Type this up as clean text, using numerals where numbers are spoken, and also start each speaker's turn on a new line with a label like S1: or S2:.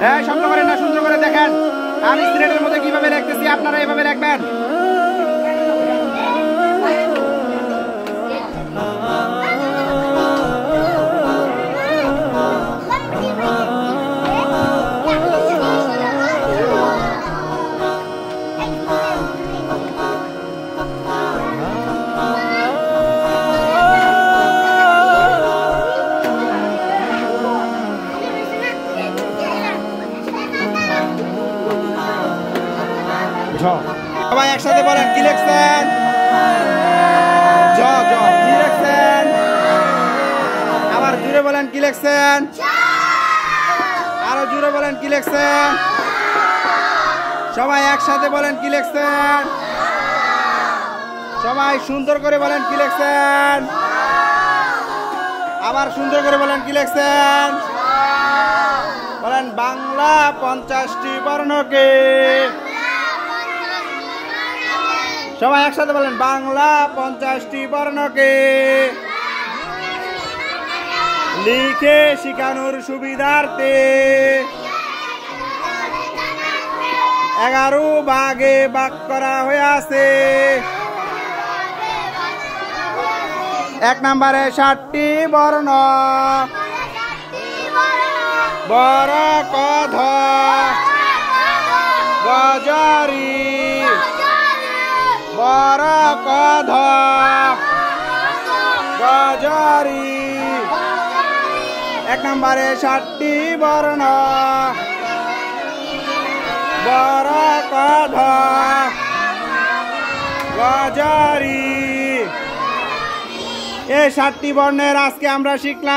S1: এই শব্দ করেন না, সুন্দর করে দেখেন। আমি সিলেটের মধ্যে কিভাবে লিখতেছি আপনারা এভাবে লিখবেন। সবাই একসাথে বলেন কি লিখছেন? জ জ কি লিখছেন? আবার জুড়ে বলেন কি লিখছেন? আরো জুড়ে বলেন কি লিখছেন? সবাই একসাথে বলেন কি লিখছেন? সবাই সুন্দর করে বলেন কি লিখছেন? আবার সুন্দর করে বলেন কি লিখছেন? বলেন বাংলা 50টি বর্ণকে। সবাই একসাথে বলেন বাংলা 50টি বর্ণকে লিখে শিখানোর সুবিধার্থে 11 ভাগে ভাগ করা হয়েছে। 1 নম্বরে 60টি বর্ণ। বর ক ধ গজরি বর ক ধ গজরি। 1 নম্বরে 60টি বর্ণ। বর ক ধ গজরি। এই 60টি বর্ণের আজকে আমরা শিখলাম।